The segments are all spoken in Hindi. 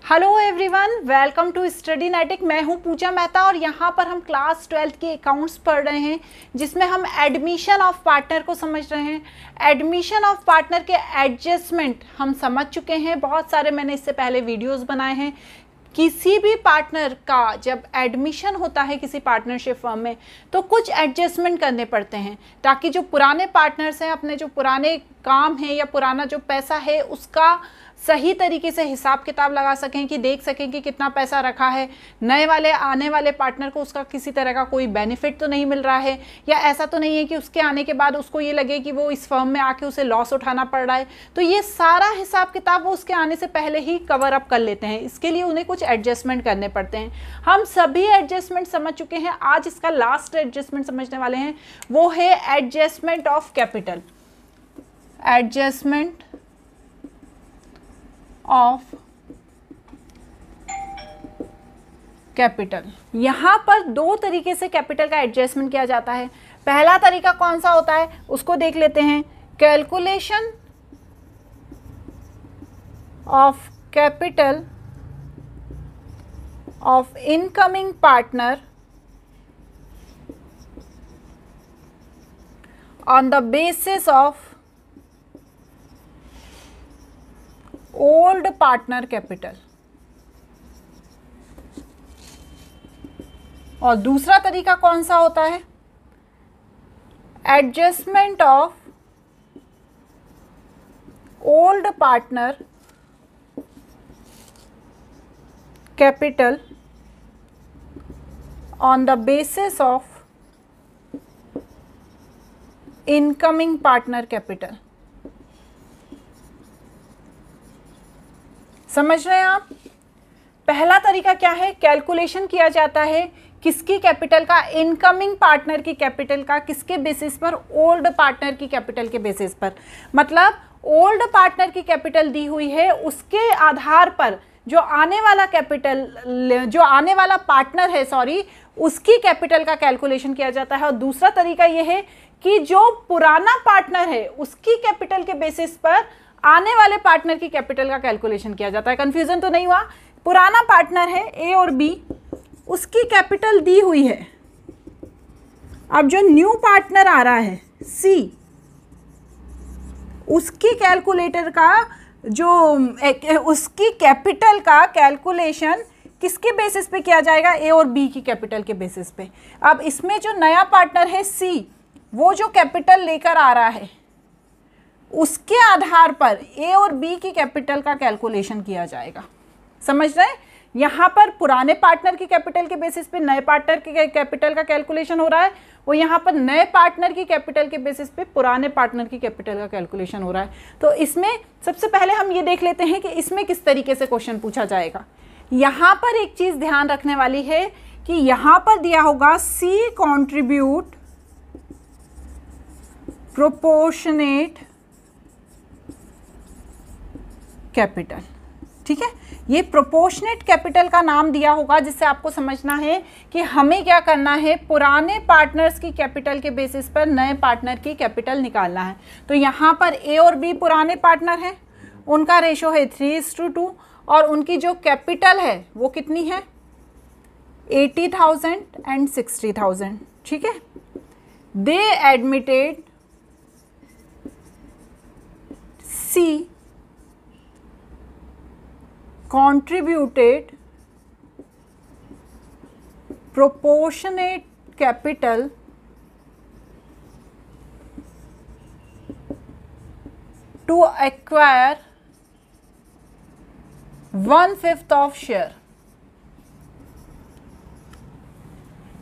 Hello everyone, welcome to Studynetic. मैं हूं पूजा मेहता और यहां पर हम क्लास 12 के अकाउंट्स पढ़ रहे हैं जिसमें हम एडमिशन ऑफ पार्टनर को समझ रहे हैं। एडमिशन ऑफ पार्टनर के एडजस्टमेंट हम समझ चुके हैं, बहुत सारे मैंने इससे पहले वीडियोस बनाए हैं। किसी भी पार्टनर का जब एडमिशन होता है किसी पार्टनरशिप फर्म में तो कुछ एडजस्टमेंट करने पड़ते हैं ताकि जो पुराने पार्टनर्स हैं अपने जो पुराने काम है या पुराना जो पैसा है उसका सही तरीके से हिसाब किताब लगा सकें कि देख सकें कि कितना पैसा रखा है, नए वाले आने वाले पार्टनर को उसका किसी तरह का कोई बेनिफिट तो नहीं मिल रहा है या ऐसा तो नहीं है कि उसके आने के बाद उसको ये लगे कि वो इस फर्म में आके उसे लॉस उठाना पड़ रहा है। तो ये सारा हिसाब किताब वो उसके आने से पहले ही कवर अप कर लेते हैं, इसके लिए उन्हें कुछ एडजस्टमेंट करने पड़ते हैं। हम सभी एडजस्टमेंट समझ चुके हैं, आज इसका लास्ट एडजस्टमेंट समझने वाले हैं, वो है adjustment of capital. Adjustment of capital. यहां पर दो तरीके से कैपिटल का एडजस्टमेंट किया जाता है। पहला तरीका कौन सा होता है उसको देख लेते हैं। Calculation of capital of incoming partner on the basis of old partner capital. और दूसरा तरीका कौन सा होता है? Adjustment of old partner capital on the basis of incoming partner capital. समझ रहे हैं आप? पहला तरीका क्या है? कैलकुलेशन किया जाता है किसकी कैपिटल का? इनकमिंग पार्टनर की कैपिटल का। किसके बेसिस पर? ओल्ड पार्टनर की कैपिटल के बेसिस पर। मतलब ओल्ड पार्टनर की कैपिटल दी हुई है, उसके आधार पर जो आने वाला कैपिटल, जो आने वाला पार्टनर है उसकी कैपिटल का कैलकुलेशन किया जाता है। और दूसरा तरीका यह है कि जो पुराना पार्टनर है उसकी कैपिटल के बेसिस पर आने वाले पार्टनर की कैपिटल का कैलकुलेशन किया जाता है। कंफ्यूजन तो नहीं हुआ? पुराना पार्टनर है ए और बी, उसकी कैपिटल दी हुई है। अब जो न्यू पार्टनर आ रहा है सी, उसकी कैलकुलेटर का उसकी कैपिटल का कैलकुलेशन किसके बेसिस पे किया जाएगा? ए और बी की कैपिटल के बेसिस पे। अब इसमें जो नया पार्टनर है सी, वो जो कैपिटल लेकर आ रहा है उसके आधार पर ए और बी की कैपिटल का कैलकुलेशन किया जाएगा। समझ रहे हैं? यहाँ पर पुराने पार्टनर की कैपिटल के बेसिस पे नए पार्टनर की कैपिटल का कैलकुलेशन हो रहा है, और यहाँ पर नए पार्टनर की कैपिटल के बेसिस पे पुराने पार्टनर की कैपिटल का कैलकुलेशन हो रहा है। तो इसमें सबसे पहले हम ये देख लेते हैं कि इसमें किस तरीके से क्वेश्चन पूछा जाएगा। यहाँ पर एक चीज़ ध्यान रखने वाली है कि यहाँ पर दिया होगा सी कॉन्ट्रीब्यूट प्रोपोर्शनेट कैपिटल। ठीक है, ये प्रोपोर्शनेट कैपिटल का नाम दिया होगा, जिससे आपको समझना है कि हमें क्या करना है, पुराने पार्टनर्स की कैपिटल के बेसिस पर नए पार्टनर की कैपिटल निकालना है। तो यहाँ पर ए और बी पुराने पार्टनर हैं, उनका रेशो है 3:2 और उनकी जो कैपिटल है वो कितनी है? 80,000 एंड 60,000। ठीक है, they admitted C contributed proportionate capital to acquire 1/5 of share।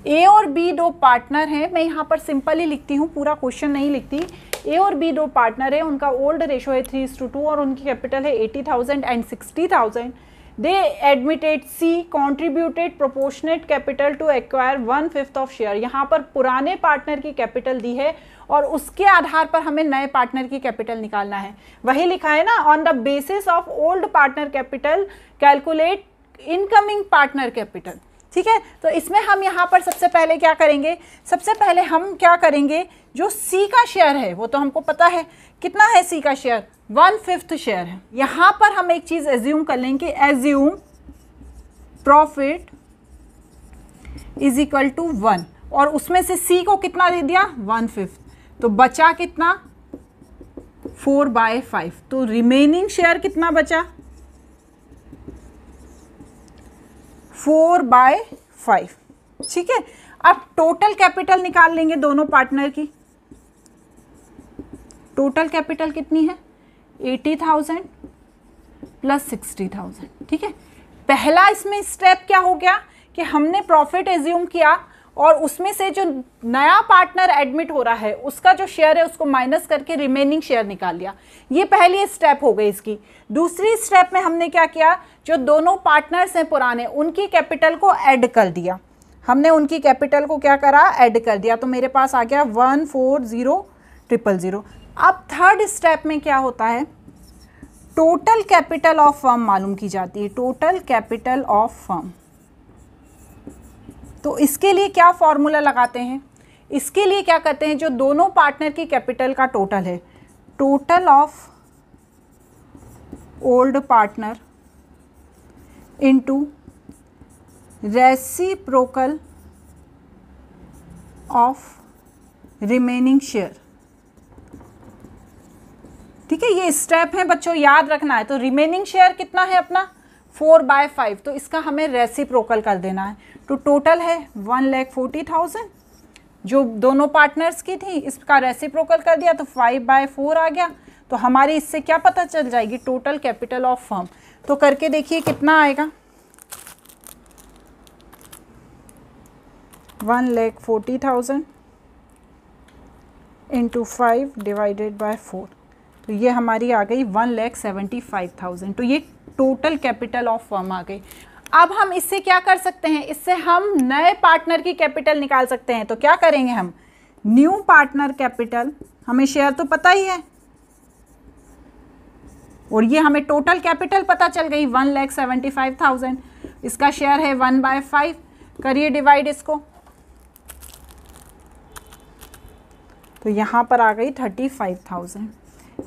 A और बी दो पार्टनर हैं, मैं यहाँ पर सिंपल ही लिखती हूँ, पूरा क्वेश्चन नहीं लिखती। ए और बी दो पार्टनर है, उनका ओल्ड रेशो है 3:2 और उनकी कैपिटल है 80,000 and 60,000। They admitted C contributed proportionate capital to acquire 1/5 of share. यहाँ पर पुराने पार्टनर की कैपिटल दी है और उसके आधार पर हमें नए पार्टनर की कैपिटल निकालना है। वही लिखा है ना, on the basis of old partner capital calculate incoming partner capital. ठीक है, तो इसमें हम यहाँ पर सबसे पहले क्या करेंगे? सबसे पहले हम क्या करेंगे, जो सी का शेयर है वो तो हमको पता है कितना है, सी का शेयर 1/5 शेयर है। यहाँ पर हम एक चीज़ एज्यूम कर लेंगे, assume profit is equal to 1, और उसमें से सी को कितना दे दिया 1/5, तो बचा कितना 4/5, तो रिमेनिंग शेयर कितना बचा 4/5। ठीक है, अब टोटल कैपिटल निकाल लेंगे दोनों पार्टनर की। टोटल कैपिटल कितनी है 80,000 प्लस 60,000। ठीक है, पहला इसमें स्टेप क्या हो गया कि हमने प्रॉफिट एज्यूम किया और उसमें से जो नया पार्टनर एडमिट हो रहा है उसका जो शेयर है उसको माइनस करके रिमेनिंग शेयर निकाल लिया। ये पहली स्टेप हो गई इसकी। दूसरी स्टेप में हमने क्या किया, जो दोनों पार्टनर्स हैं पुराने उनकी कैपिटल को ऐड कर दिया। हमने उनकी कैपिटल को क्या करा, ऐड कर दिया, तो मेरे पास आ गया 140,000। अब थर्ड स्टेप में क्या होता है, टोटल कैपिटल ऑफ फर्म मालूम की जाती है। टोटल कैपिटल ऑफ फर्म, तो इसके लिए क्या फॉर्मूला लगाते हैं, इसके लिए क्या करते हैं, जो दोनों पार्टनर की कैपिटल का टोटल है, total of old partner into reciprocal of remaining share. ठीक है, ये स्टेप है बच्चों, याद रखना है। तो रिमेनिंग शेयर कितना है अपना 4/5, तो इसका हमें रेसिप्रोकल कर देना है। तो टोटल है 1,40,000 जो दोनों पार्टनर्स की थी, इसका रेसिप्रोकल कर दिया तो 5/4 आ गया। तो हमारी इससे क्या पता चल जाएगी, टोटल कैपिटल ऑफ फर्म। तो करके देखिए कितना आएगा, 1,40,000 इंटू 5 डिवाइडेड बाय 4, तो ये हमारी आ गई 1,75,000। तो ये टोटल कैपिटल ऑफ फर्म आ गई। अब हम इससे क्या कर सकते हैं, इससे हम नए पार्टनर की कैपिटल निकाल सकते हैं। तो क्या करेंगे हम, न्यू पार्टनर कैपिटल, हमें शेयर तो पता ही है और ये हमें टोटल कैपिटल पता चल गई 1,75,000। इसका शेयर है 1/5, करिए डिवाइड इसको, तो यहाँ पर आ गई 35,000।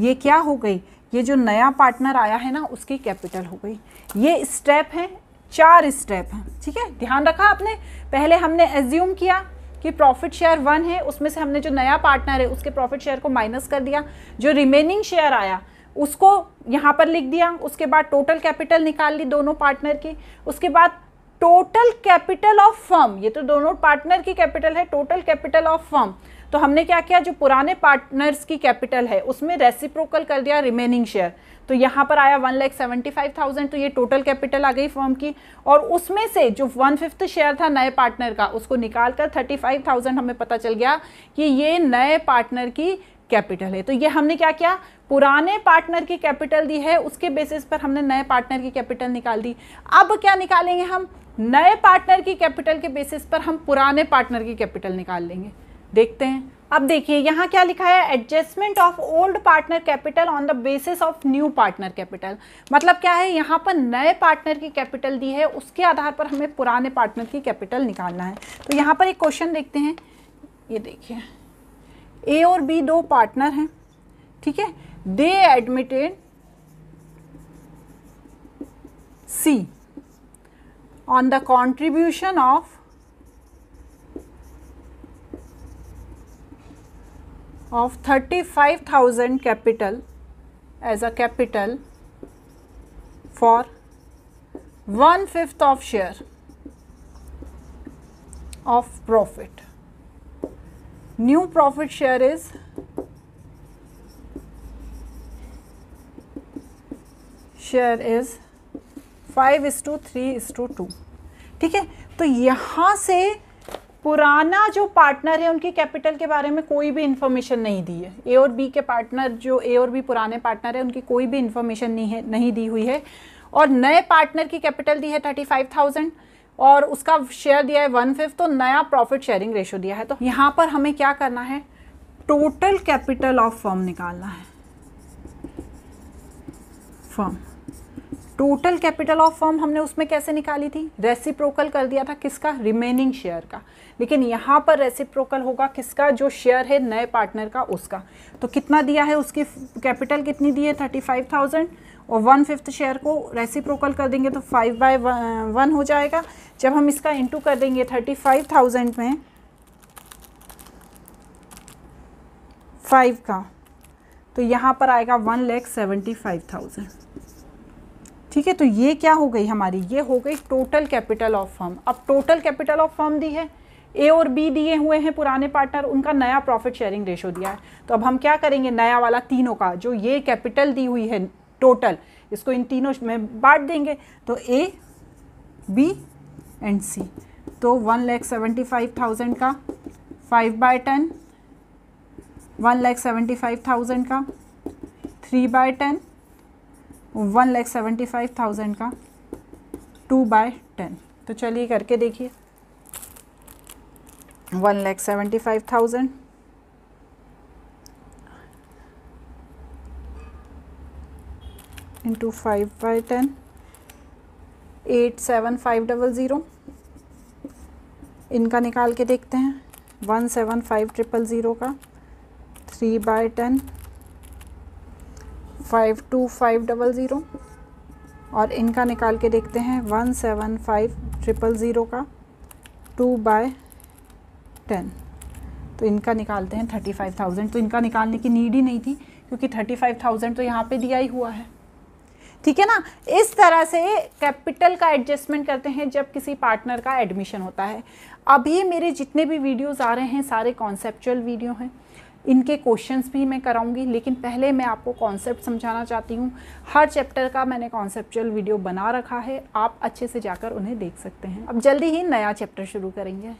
ये क्या हो गई, ये जो नया पार्टनर आया है ना उसकी कैपिटल हो गई। ये स्टेप है, 4 स्टेप हैं। ठीक है, ध्यान रखा आपने। पहले हमने एज्यूम किया कि प्रॉफिट शेयर 1 है, उसमें से हमने जो नया पार्टनर है उसके प्रॉफिट शेयर को माइनस कर दिया, जो रिमेनिंग शेयर आया उसको यहाँ पर लिख दिया। उसके बाद टोटल कैपिटल निकाल ली दोनों पार्टनर की। उसके बाद टोटल कैपिटल ऑफ फर्म, ये तो दोनों पार्टनर की कैपिटल है, टोटल कैपिटल ऑफ फर्म। तो हमने क्या किया, जो पुराने पार्टनर्स की कैपिटल है उसमें रेसिप्रोकल कर दिया रिमेनिंग शेयर, तो यहाँ पर आया 1,75,000। तो ये टोटल कैपिटल आ गई फर्म की, और उसमें से जो 1/5 शेयर था नए पार्टनर का उसको निकाल कर 35,000 हमें पता चल गया कि ये नए पार्टनर की कैपिटल है। तो ये हमने क्या किया, पुराने पार्टनर की कैपिटल दी है, उसके बेसिस पर हमने नए पार्टनर की कैपिटल निकाल दी। अब क्या निकालेंगे हम, नए पार्टनर की कैपिटल के बेसिस पर हम पुराने पार्टनर की कैपिटल निकाल लेंगे। देखते हैं। अब देखिए यहाँ क्या लिखा है, adjustment of old partner capital on the basis of new partner capital. मतलब क्या है, यहाँ पर नए पार्टनर की कैपिटल दी है, उसके आधार पर हमें पुराने पार्टनर की कैपिटल निकालना है। तो यहाँ पर एक क्वेश्चन देखते हैं, ये देखिए ए और बी दो पार्टनर हैं, ठीक है, they admitted C on the contribution of 35,000 capital as a capital for 1/5 of share of profit. New profit share is share is 5:3:2। ठीक है, तो यहाँ से पुराना जो पार्टनर है उनकी कैपिटल के बारे में कोई भी इंफॉर्मेशन नहीं दी है। ए और बी के पार्टनर, जो ए और बी पुराने पार्टनर है, उनकी कोई भी इंफॉर्मेशन नहीं दी हुई है। और नए पार्टनर की कैपिटल दी है 35,000 और उसका शेयर दिया है 1/5, तो नया प्रॉफिट शेयरिंग रेशो दिया है। तो यहाँ पर हमें क्या करना है, टोटल कैपिटल ऑफ फर्म निकालना है। Firm, total capital of firm हमने उसमें कैसे निकाली थी, रेसिप्रोकल कर दिया था किसका, रिमेनिंग शेयर का। लेकिन यहाँ पर रेसिप्रोकल होगा किसका, जो शेयर है नए पार्टनर का उसका। तो कितना दिया है, उसकी कैपिटल कितनी दी है 35,000 और 1/5 शेयर को रेसिप्रोकल कर देंगे तो 5/1 हो जाएगा। जब हम इसका इंटू कर देंगे 35,000 में 5 का, तो यहाँ पर आएगा 1,75,000। ठीक है, तो ये क्या हो गई हमारी, ये हो गई टोटल कैपिटल ऑफ फर्म। अब टोटल कैपिटल ऑफ फर्म दी है, ए और बी दिए हुए हैं पुराने पार्टनर, उनका नया प्रॉफिट शेयरिंग रेशो दिया है। तो अब हम क्या करेंगे, नया वाला तीनों का जो ये कैपिटल दी हुई है टोटल, इसको इन तीनों में बांट देंगे। तो ए, बी एंड सी, तो 1,75,000 का 5/10, 1,75,000 का 3/10, 1,75,000 का 2/10। तो चलिए करके देखिए, 1,75,000 इंटू 5/10, 87500। इनका निकाल के देखते हैं, 175,000 का 3/10, 52500। और इनका निकाल के देखते हैं 175,000 का 2/10। तो इनका निकालते हैं 35,000। तो इनका निकालने की नीड ही नहीं थी क्योंकि 35,000 तो यहाँ पे दिया ही हुआ है। ठीक है ना, इस तरह से कैपिटल का एडजस्टमेंट करते हैं जब किसी पार्टनर का एडमिशन होता है। अभी मेरे जितने भी वीडियोस आ रहे हैं सारे कॉन्सेप्चुअल वीडियो हैं, इनके क्वेश्चंस भी मैं कराऊंगी, लेकिन पहले मैं आपको कॉन्सेप्ट समझाना चाहती हूँ। हर चैप्टर का मैंने कॉन्सेप्चुअल वीडियो बना रखा है, आप अच्छे से जाकर उन्हें देख सकते हैं। अब जल्दी ही नया चैप्टर शुरू करेंगे।